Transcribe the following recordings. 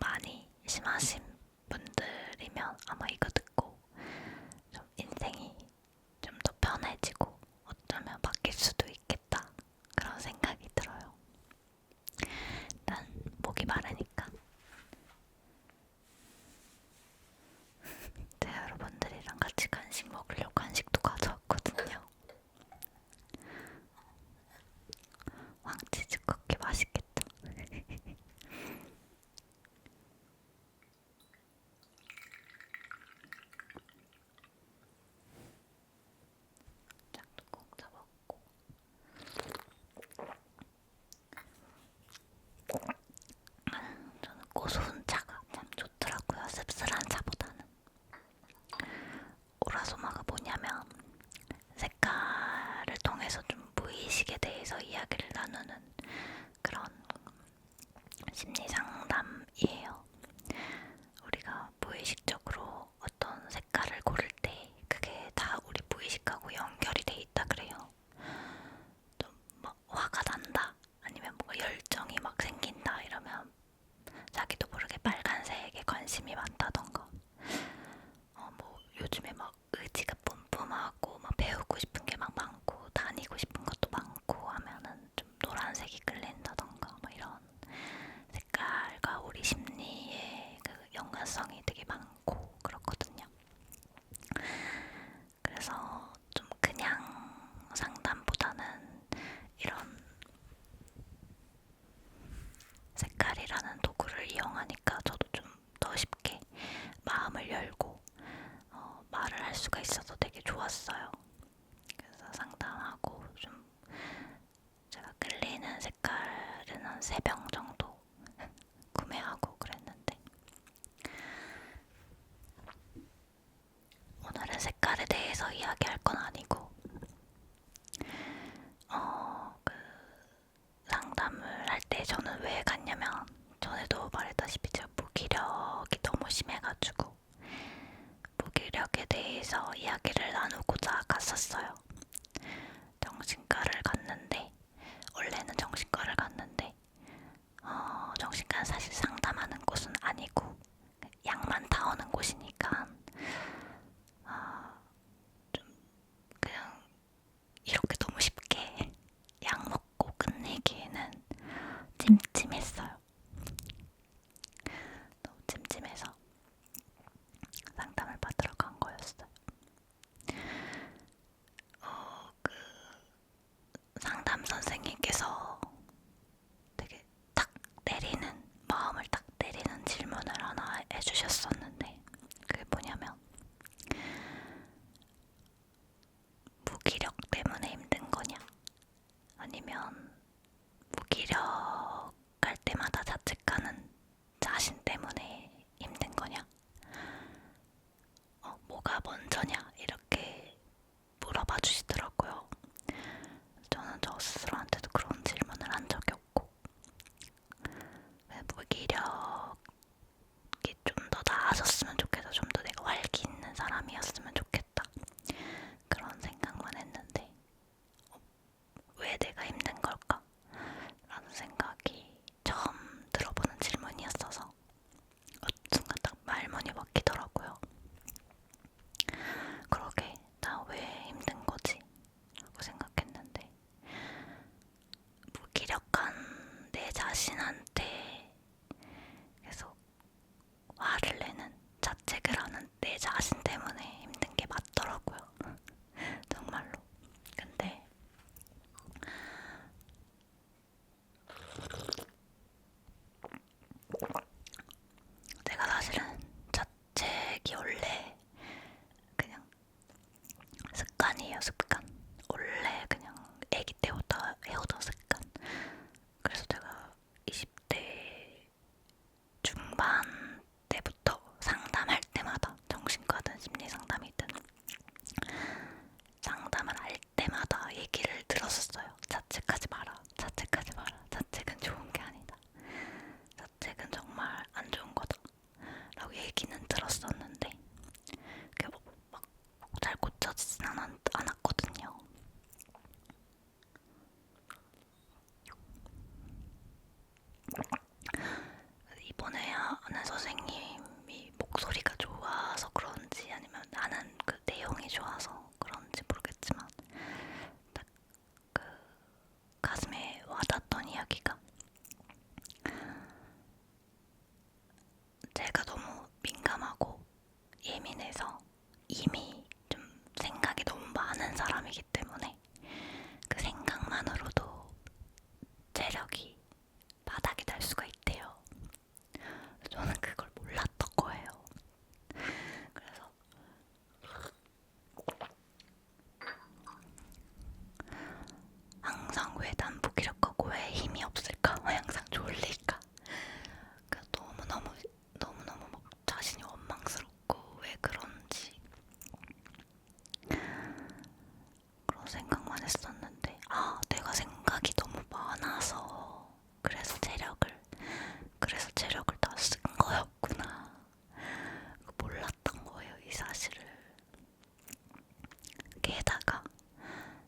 많이 심하신 분들이면 아마 이거 듣고 좀 인생이 좀 더 편해지고 어쩌면 바뀔 수도 있겠다 그런 생각이 들어요. 난 목이 마르니까 제가 여러분들이랑 같이 간식 먹으려고 간식도 가져왔거든요. 왕치즈 쿠키 맛있겠다. 짝도 꼭 잡았고 저는 고소한 차가 참 좋더라고요. 씁쓸한 차보다는. 오라소마가 뭐냐면 색깔을 통해서 좀 무의식에 대해서 이야기를 나누는 그런 심리 상담이에요. 우리가 무의식적으로 어떤 색깔을 고를 때 그게 다 우리 무의식하고 연결이 돼 있다 그래요. 좀 막 화가 난다 아니면 뭔가 열정이 막 생긴다 이러면 자기도 모르게 빨간색에 관심이 많다던가 뭐 요즘에 막 의지가 뿜뿜하고 막 배우고 싶은 게 막 많고 다니고 싶은 것도 많고 하면은 좀 노란색이 끌린다던가 뭐 이런 색깔과 우리 심리의 그 연관성이 되게 많고 그렇거든요. 그래서 좀 그냥 상담보다는 이런 색깔이라는 도구를 이용하니까 저도 좀 더 쉽게 마음을 열고 말을 할 수가 있어서 되게 좋았어요. 그래서 상담하고 좀 제가 끌리는 색깔은 한 3병 정도 구매하고 그랬는데 오늘은 색깔에 대해서 이야기할 건 아니고 그 상담을 할 때 저는 왜 갔냐면 전에도 말했다시피 제가 무기력이 너무 심해가지고 무기력에 대해서 이야기를 나누고자 갔었어요. 정신과를 갔는데 원래는 정신과를 갔는데 정신과는 사실 상담하는 곳은 아니고 약만 타오는 곳이니까 좀 그냥 이렇게 너무 쉽게 약 먹고 끝내기에는 찜찜했어요. 너무 찜찜해서 상담을 받으러 간 거였어요. 그 상담 선생님께서 되게 탁 때리는, 마음을 탁 때리는 질문을 하나 해주셨었는데 그게 뭐냐면 무기력 때문에 힘든 거냐? 아니면 무기력할 때마다 자책하는 자신 때문에 힘든 거냐? 뭐가 먼저냐? 이렇게 물어봐 주시더라고요. 저는 저 스스로한테도 그런 질문을 한 적이 없고 무기력이 좀 더 나아졌으면 좋겠어. 좀 더 내가 활기 있는 사람이었으면 좋겠다. 그런 생각만 했는데 왜 내가 힘든 걸까? 라는 생각이 처음 들어보는 질문이었어서 순간 딱 말문이 막히더라고요. 그러게 나 왜 힘든 거지? 라고 생각했는데 무기력한 내 자신한테 계속 화를 내는, 선생님이 목소리가 좋아서 그런지 아니면 나는 그 내용이 좋아서 그런지 모르겠지만 딱 그 가슴에 와닿던 이야기가 제가 너무 민감하고 예민해서 이미 좀 생각이 너무 많은 사람이기 때문에 그 생각만으로도 체력이 바닥이 날 수가 있대요. 저는 그걸 몰랐던 거예요. 그래서 항상 왜 난 무기력하고 왜 힘이 없을까? 왜 항상 졸릴까? 너무너무 막 자신이 원망스럽고 왜 그런지 그런 생각만 했었는데 내가 생각이 너무 많아서 그래서 체력을 다 쓴 거였구나. 몰랐던 거예요, 이 사실을. 게다가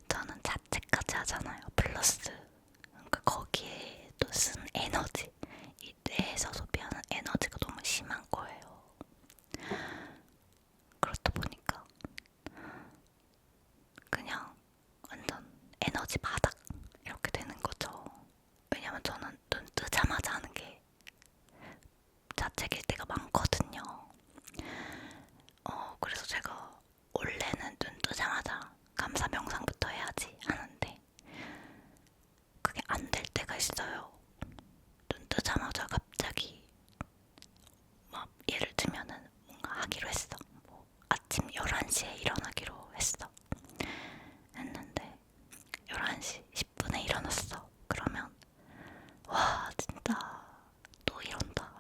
저는 자책까지 하잖아요. 플러스 그러니까 거기에 또 쓴 에너지, 이 뇌에서 소비하는 에너지가 너무 심한 거예요. 그렇다 보니까 그냥 완전 에너지 바닥 이렇게 되는 거죠. 왜냐면 저는 눈 뜨자마자 하는 게 자책일 때가 많거든요. 그래서 제가 원래는 눈 뜨자마자 감사 명상부터 해야지 하는데 그게 안 될 때가 있어요. 눈 뜨자마자 갑자기 막 예를 들면은 뭔가 하기로 했어. 뭐 아침 11시에 일어나기로 했는데 11시 10분에 일어났어. 그러면 와 진짜 또 이런다.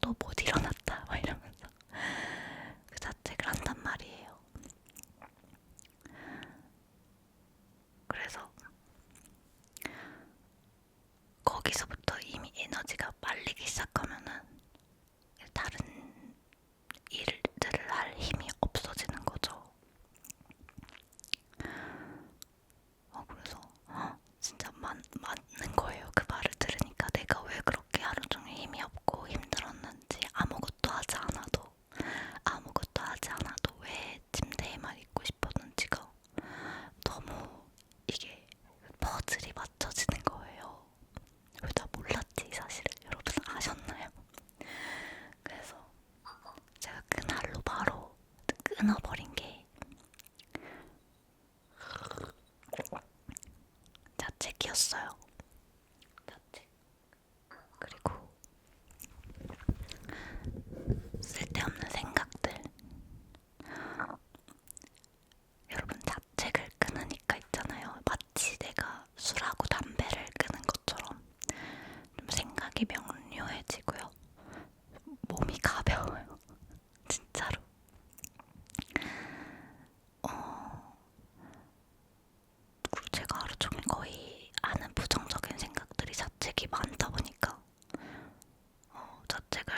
또 못 일어났다. 막 이러면서 그 자책을 한단 말이에요. 그래서 거기서부터 이미 에너지가 말리기 시작하면은 다른 일들을 할 힘이 없어지는 거죠. 그래서 진짜 맞는 거예요. 그 말을 들으니까 내가 왜 그렇게 하루 종일 힘이 없고 힘들었는지 아무것도 하지 않아도 왜 침대에만 있고 싶었는지가 너무 이게 퍼즐이 맞춰지는 거예요. 왜 다 몰랐지 이 사실을 여러분 아셨나요? 그래서 제가 그날로 바로 끊어버린 게 자책이었어요. 자책. 그리고 쓸데없는 생각들. 여러분 자책을 끊으니까 있잖아요. 마치 내가 술하고 담배를 끊은 것처럼 좀 생각이 명료해지고요. 몸이 가벼워요. 진짜로. 그리고 제가 하루 종일 거의 하는 부정적인 생각들이 자책이 많다 보니까 자책을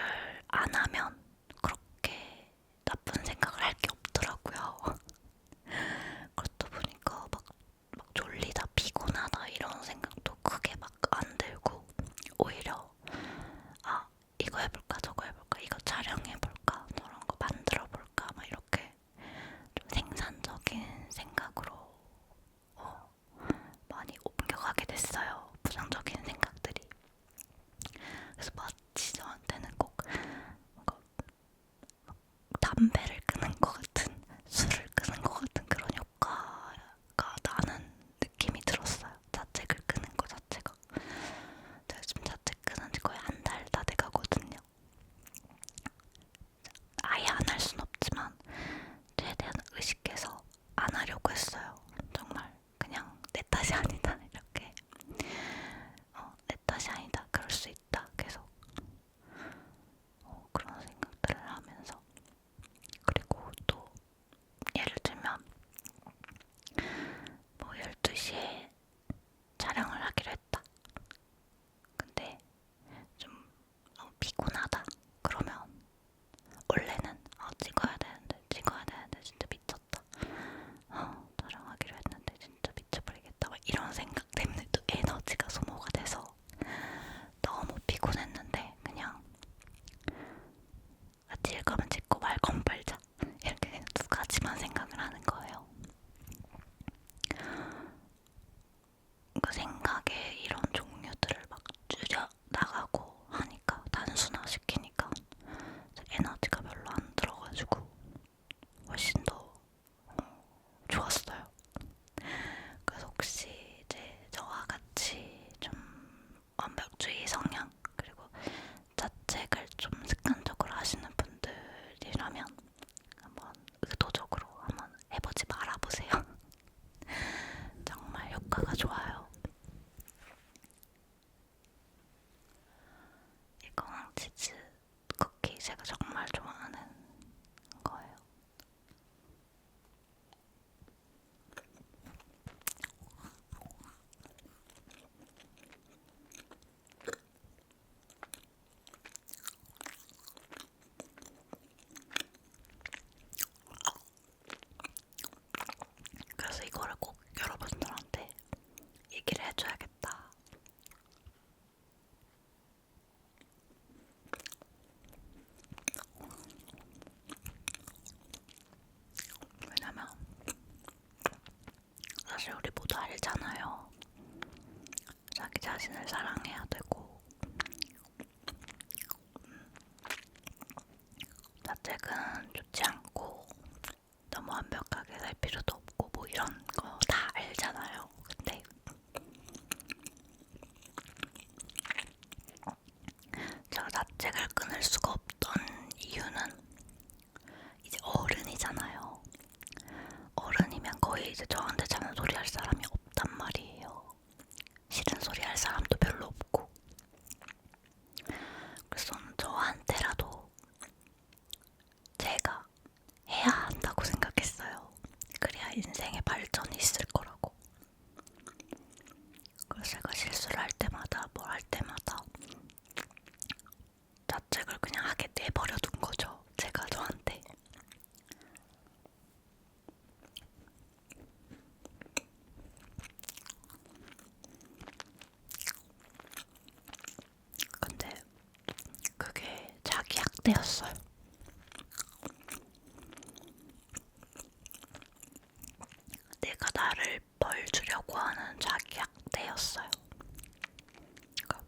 안 하면 그렇게 나쁜 생각을 할 게 없더라고요. 그렇다 보니까 막 졸리다, 피곤하다 이런 생각도 크게 막 안 들고 오히려 이거 해볼까, 저거 해볼까, 이거 촬영해볼까, 저런 거 만들어볼까 막 이렇게 좀 생산적인 생각으로 많이 옮겨가게 됐어요. 부정적인 생각들이. 그래서 마치 저한테는 꼭 뭔가 담배를 끊은 것 같은, 술을 끊은 것 같은 그런 효과가 나는 느낌이 들었어요. 자책을 끊은 것 자체가. 제가 지금 자책 끊은 지 거의 한 달 다 돼가거든요. 아예 안 할 순 없지만 최대한 의식해서 안 하려고 했어요. 정말 그냥 내 탓이 아니다 이렇게 내 탓이 아니다 그럴 수 있다 계속 그런 생각들을 하면서 좋았어요. 그러니까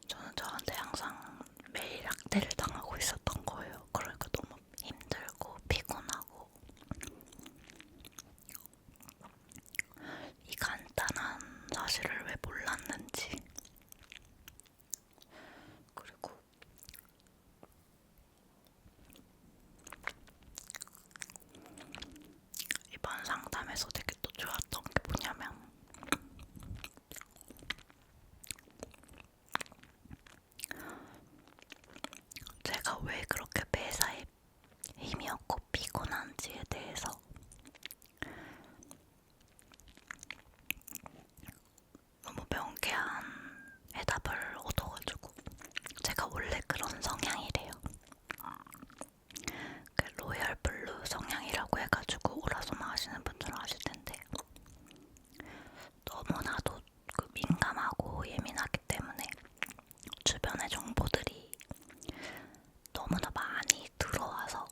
저는 저한테 항상 매일 학대를 당하고 있었던 거예요. 그러니까 너무 힘들고 피곤하고 이 간단한 사실을 왜 몰랐는지. 그리고 이번 상담에서 되게 또 좋았던 게 뭐냐면 제가 왜 그렇게 매사에 힘이 없고 피곤한지에 대해서 너무 명쾌한 해답을 얻어가지고 제가 원래 그런 성향이래요. 그 로열 블루 성향이라고 해가지고 오라소마 하시는 분들은 아실 텐데 너무나도 그 민감하고 예민하기 때문에 주변의 정보들이 너무나 많이 들어와서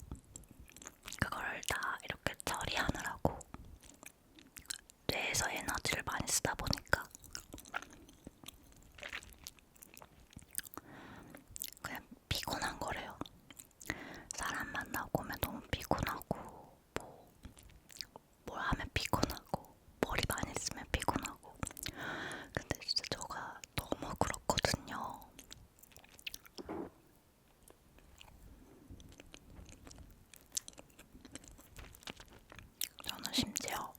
그걸 다 이렇게 처리하느라고 뇌에서 에너지를 많이 쓰다 보니까 그냥 피곤한 거래요. 사람 만나고 오면 너무 피곤하고 뭘 하면 피곤하고 머리 많이 쓰면 피곤하고. 근데 진짜 저가 너무 그렇거든요. 저는 심지어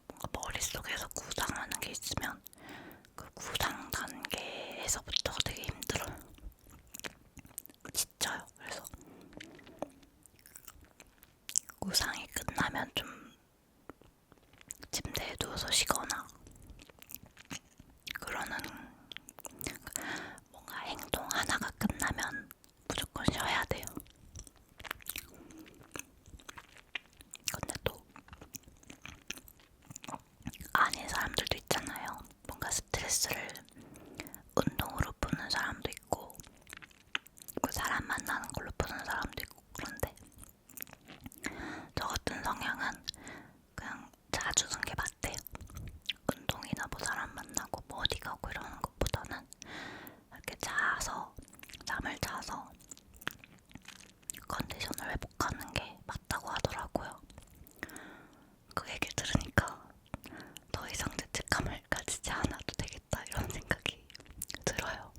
뭔가 머릿속에서 구상하는 게 있으면 그 구상 단계에서부터 되게 힘들어요. 지쳐요. 그래서 구상이 끝나면 좀 침대에 누워서 쉬거나 그러는, 뭔가 행동 하나가 끝나면 무조건 쉬어야 돼요. 근데 또 아닌 사람들도 있잖아요. 뭔가 스트레스를 운동으로 푸는 사람도 있고 그 사람 만나는 걸로 푸는 사람도 있고. 그런데 저 같은 성향은 그냥 자주 쓰는 게 맞대요. 운동이나 뭐 사람 만나고 뭐 어디 가고 이러는 것보다는 이렇게 잠을 자서 컨디션을 회복하는 게 맞다고 하더라고요. 그 얘기 들으니까 더 이상 죄책감을 가지지 않아도 되겠다 이런 생각이 들어요.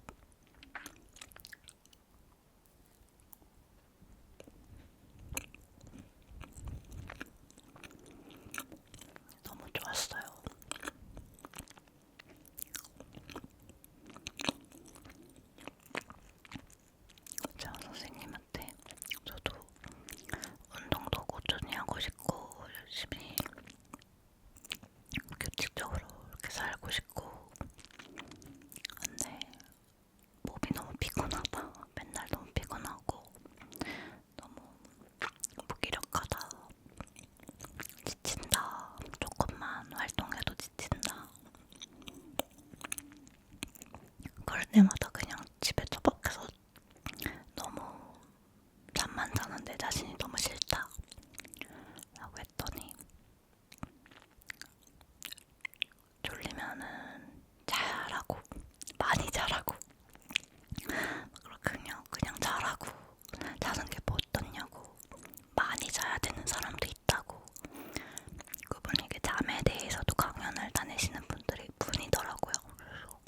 너무 좋았어요. 제가 선생님한테 저도 운동도 꾸준히 하고 싶고 열심히 규칙적으로 이렇게 살고 싶고, 근데 몸이 너무 피곤하다, 맨날 너무 피곤하고 너무 무기력하다, 지친다, 조금만 활동해도 지친다, 그럴 때마다 그냥 집에 처박혀서 너무 잠만 자는 내 자신이 너무 싫다 라고 했더니, 졸리면은 자라고, 많이 자라고, 그냥 자라고, 자는 게 뭐 어떻냐고, 많이 자야 되는 사람도 있다고. 그분이 이게 잠에 대해서도 강연을 다니시는 분이더라고요. 그래서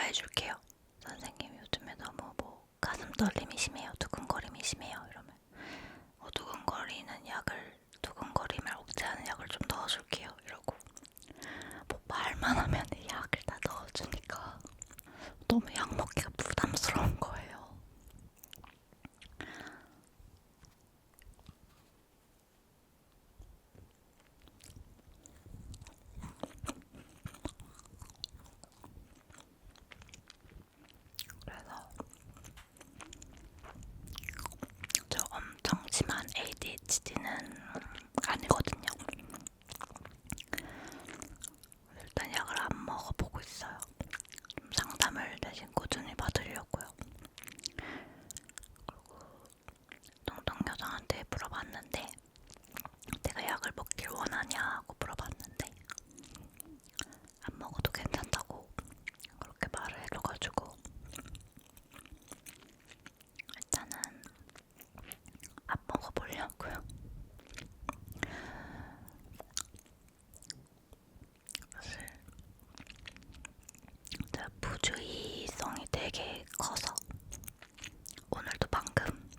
해줄게요. 선생님 요즘에 너무 뭐 가슴 떨림이 심해요. 두근거림이 심해요. 이러면 두근거리는 약을 두근거림을 억제하는 약을 좀 넣어줄게요. 이러고 뭐 말만 하면 약을 다 넣어주니까 너무 약 먹기가 부담스러운 거예요. 그래서 저 엄청 심한 ADHD는 아니거든요. 일단 약을 안 먹어보고 있어요. 좀 상담을 대신 꾸준히 받으려고요. 그리고 똥똥여정한테 물어봤는데 내가 약을 먹길 원하냐 하고 물어봤는데 안 먹어도 괜찮다고 그렇게 말을 해줘가지고 일단은 안 먹어보려고요. 사실 제가 부주의성이 되게 커서 오늘도 방금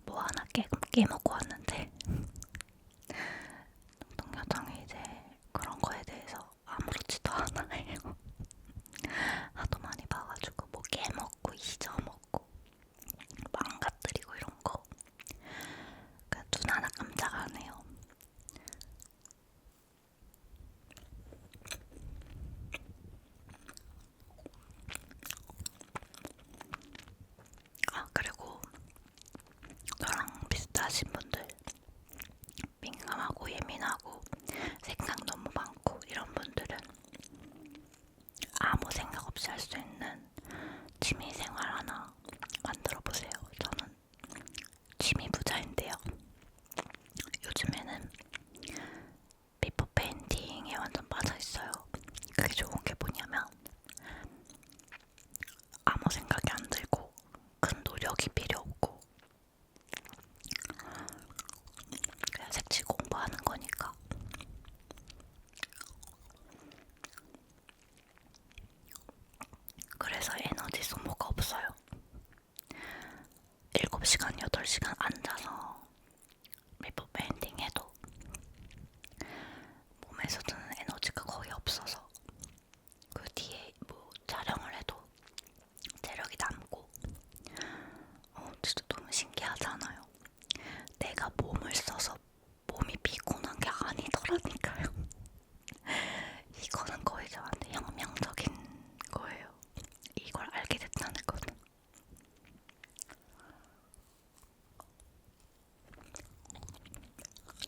뭐 하나 깨먹고 왔는데 똥똥여정이 이제 그런 거에 대해서 아무렇지도 않아요. 하도 많이 봐가지고 뭐 깨먹고 잊어먹고 망가뜨리고 이런 거 그냥 눈 하나 깜짝 안 해요. 아 그리고 저랑 비슷하신 분들 민감하고 예민하고 생각 너무 많고 이런 분들은 아무 생각 없이 할 수 있는 취미생활 하나 만들어보세요. 저는 취미 부자인데요. 요즘에는 피터 페인팅에 완전 빠져있어요. 그게 좋은 게 뭐냐면 아무 생각이 안 들고 큰 노력이 필요 없고 그냥 색칠 공부하는 거니까. 그래서 에너지 소모가 없어요. 7시간, 8시간 앉아서 피터 페인팅 해도 몸에서 드는 에너지가 거의 없어서 그 뒤에 뭐 촬영을 해도 체력이 남고 진짜 너무 신기하잖아요. 내가 몸을 써서 몸이 피곤한 게 아니더라니까요. 이거는 거의 저한테 혁명적인 거예요. 이걸 알게 됐다는 거는.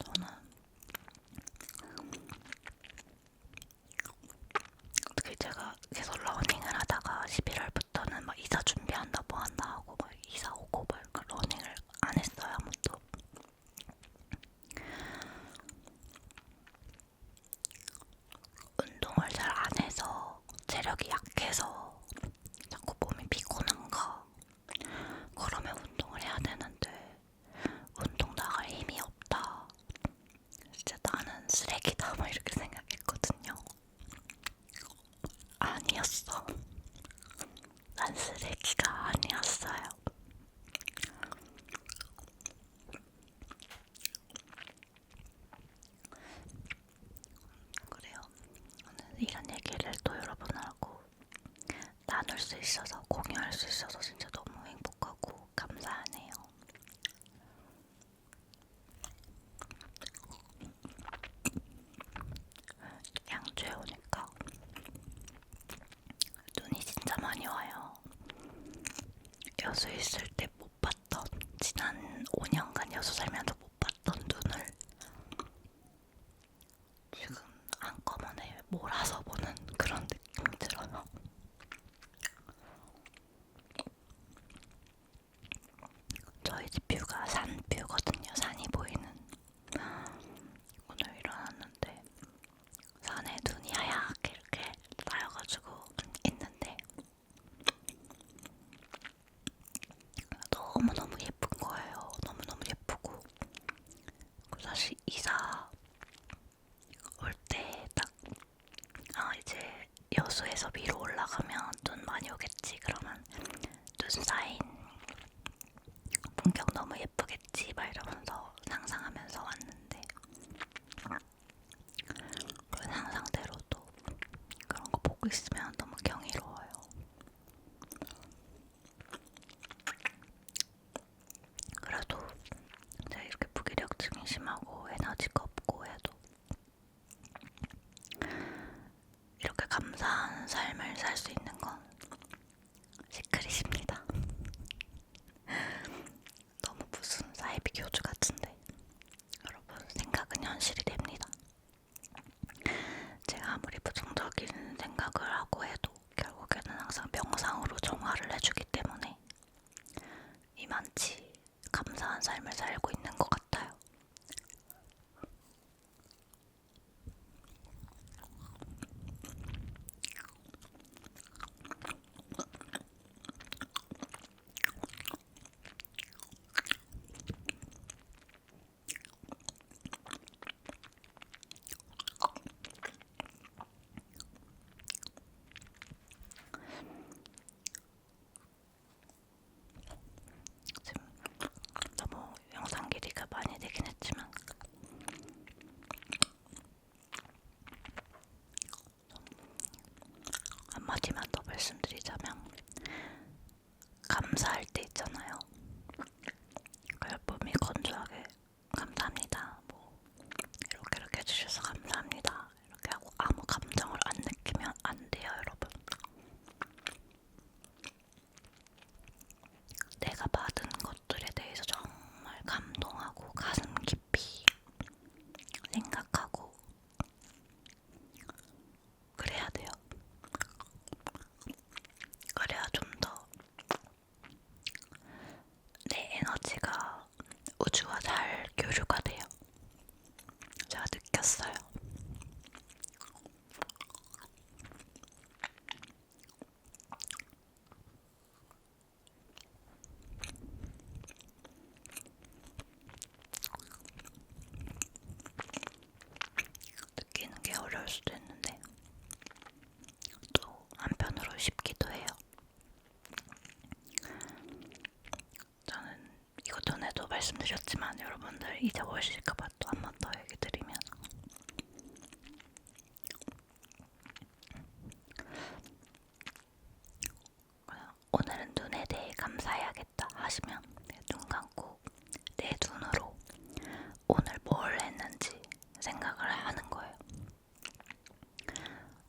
저는 특히 제가 계속 러닝을 하다가 11월부터는 막 이사 준비한다 뭐 한다 하고 막 이사 오고 막 러닝을 안 했어요. 아무도. 운동을 잘 안 해서 체력이 약해서 자꾸 몸이 피곤한가 그러면 운동을 해야 되는데 운동 나갈 힘이 없다. 진짜 나는 쓰레기다 막 이렇게 생각했거든요. 아니었어. 난 쓰레기가 아니었어요. 그래요. 오늘 이런 얘기를 또 여러분하고 나눌 수 있어서 공유할 수 있어서 진짜 너무 행복하고 감사하네요. 양주에 오니까 눈이 진짜 많이 와요. 여수에 있을 때 못 봤던 지난 5년간 여수 살면서 못 봤던 눈을 지금 한꺼번에 몰아서 보는 그런 느낌이 들어요. 저희 집 뷰가 산 뷰거든요. 산이 보이는. 오늘 일어났는데 산에 눈이 하얗게 이렇게 쌓여가지고 있는데 너무너무 예쁜 거예요. 너무너무 예쁘고 사실 이사 올 때 딱 이제 여수에서 위로 올라가면 해주기 때문에 이만치 감사한 삶을 살고 있는 것 같아요. 지금 너무 영상 길이가 많이 되긴 했지만 한마디만 더 말씀드리자면 감사할 때 있잖아요. 몸이 건조하게 감사합니다. 뭐 이렇게 해주셔서 감사합니다. 이렇게 하고 아무 감정을 안 느끼면 안 돼요, 여러분. 내가 받은 것들에 대해서 정말 감동하고 가슴 깊이 생각하고 그래야 돼요. 그래야 좀 더 내 에너지가 우주와 잘 교류가 돼요. 제가 느꼈어요. 느끼는 게 어려울 수도 있는데 또 한편으로 쉽기도 해요. 저는 이거 전에도 말씀드렸지만 여러분들 잊어버리실까봐 또 한 번 더 얘기 드리면 오늘은 눈에 대해 감사해야겠다 하시면 눈 감고 내 눈으로 오늘 뭘 했는지 생각을 하는 거예요.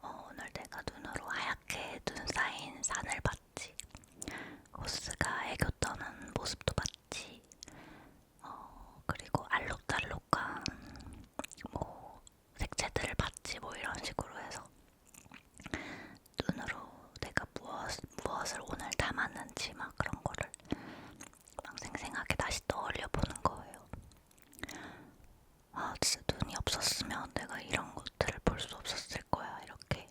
오늘 내가 눈으로 하얗게 눈 쌓인 산을 봤지. 호스가 애교 떠는 모습도 봤지. 그리고 알록달록한 뭐 색채들을 봤지. 뭐 이런 식으로 해서 눈으로 내가 무엇을 오늘 담았는지 막 그런 거를 막 생생하게 다시 떠올려 보는 거예요. 아, 진짜 눈이 없었으면 내가 이런 것들을 볼 수 없었을 거야. 이렇게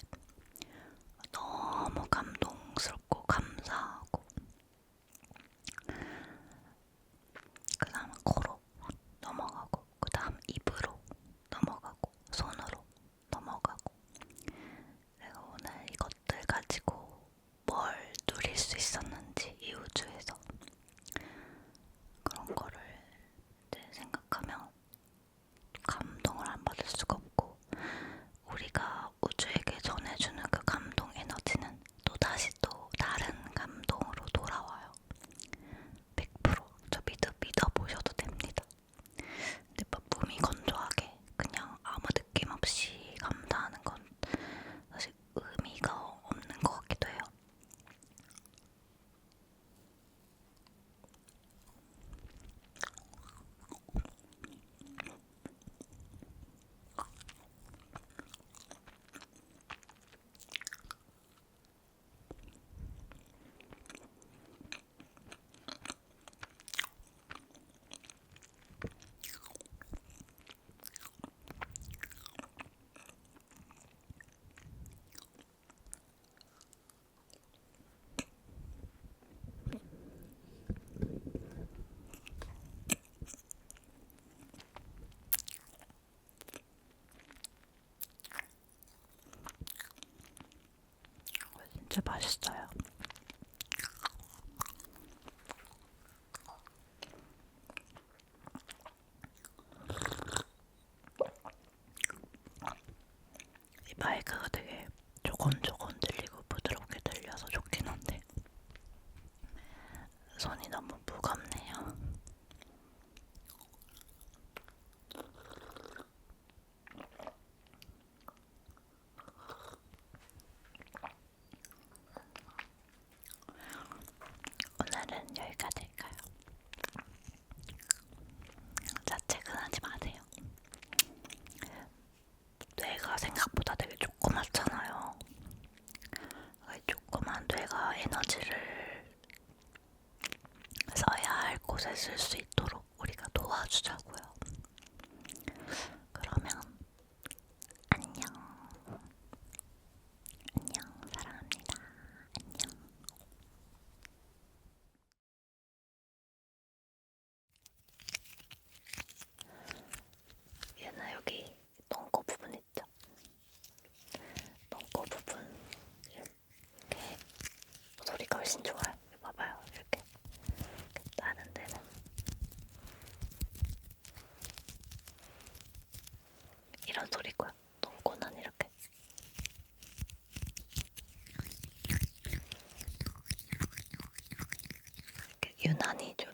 너무 감동스럽고 감사하고 그 다음 코로 넘어가고 그 다음 입으로 넘어가고 손으로 넘어가고 내가 오늘 이것들 가지고 뭘 누릴 수 있었는지 이 우주에서 그런 거를 이제 생각하면 감동을 안 받을 수가 없고 우리가 우주에게 전해주는 그 감동 에너지는 또다시 또 다른 감동으로 돌아와요. 100%저 믿어보셔도 됩니다. 근데 막 몸이 건조하게 그냥 아무 느낌 없이 감사하는 건 사실 의미가 없는 것 같기도 해요. 진짜 맛있어요. 이 마이크가 되게 조곤조곤 들리고 부드럽게 들려서 좋긴 한데 손이 너무 무겁네요. 오늘은 여기까지 할까요? 자책은 하지 마세요. 뇌가 생각보다 되게 조그맣잖아요. 조그만 뇌가 에너지를 곳에 쓸 수 있도록 우리가 도와주자고요. 그러면 안녕. 안녕. 사랑합니다. 안녕. 얘는 여기 똥꼬 부분 있죠? 똥꼬 부분 이렇게 소리가 훨씬 좋아요. 봐봐요. 이렇게 다른 데는 이런 소리고요. 똥꼬는 이렇게 유난히 좀